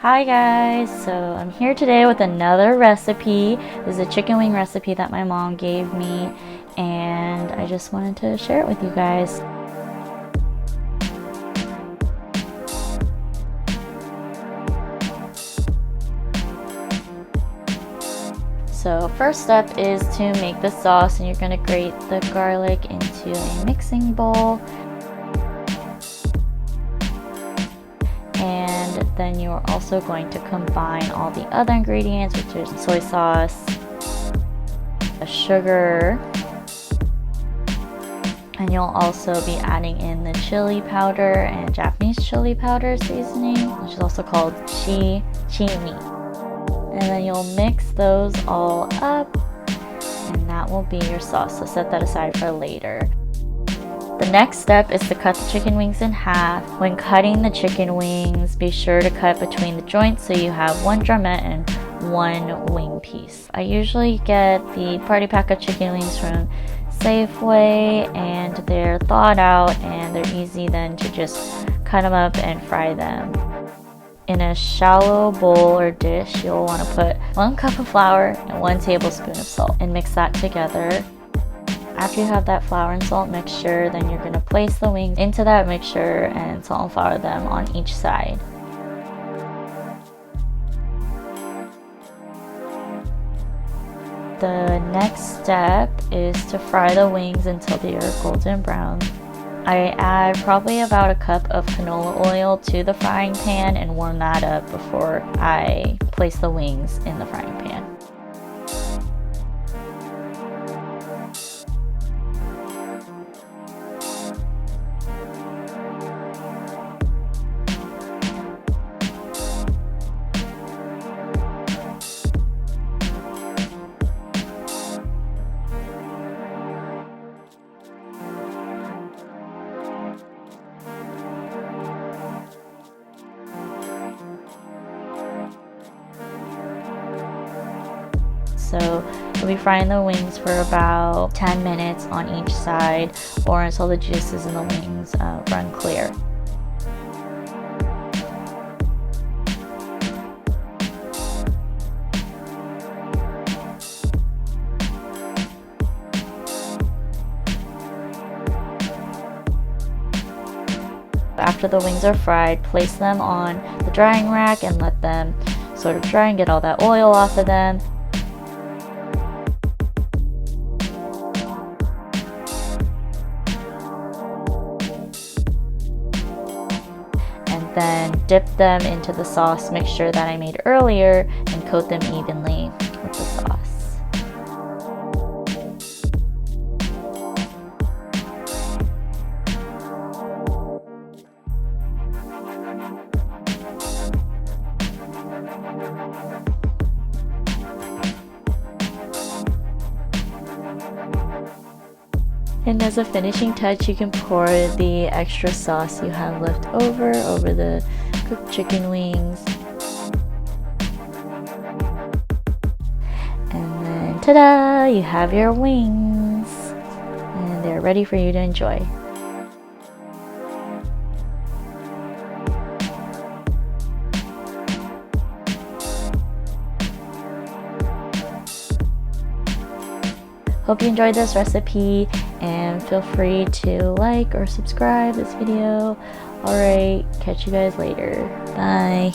Hi guys, so I'm here today with another recipe. This is a chicken wing recipe that my mom gave me, and I just wanted to share it with you guys. So first step is to make the sauce, and you're going to grate the garlic into a mixing bowl. And then you're also going to combine all the other ingredients, which is soy sauce, sugar, and you'll also be adding in the chili powder and Japanese chili powder seasoning, which is also called chimi. And then you'll mix those all up, and that will be your sauce. So set that aside for later. The next step is to cut the chicken wings in half. When cutting the chicken wings, be sure to cut between the joints so you have one drumette and one wing piece. I usually get the party pack of chicken wings from Safeway, and they're thawed out and they're easy then to just cut them up and fry them. In a shallow bowl or dish, you'll want to put 1 cup of flour and 1 tablespoon of salt and mix that together. After you have that flour and salt mixture, then you're going to place the wings into that mixture and salt and flour them on each side. The next step is to fry the wings until they are golden brown. I add probably about a cup of canola oil to the frying pan and warm that up before I place the wings in the frying pan. So you'll be frying the wings for about 10 minutes on each side, or until the juices in the wings run clear. After the wings are fried, place them on the drying rack and let them sort of dry and get all that oil off of them. Then dip them into the sauce mixture that I made earlier and coat them evenly with the sauce. And as a finishing touch, you can pour the extra sauce you have left over the cooked chicken wings. And then ta-da! You have your wings, and they're ready for you to enjoy. Hope you enjoyed this recipe, and feel free to like or subscribe this video. Alright, catch you guys later. Bye.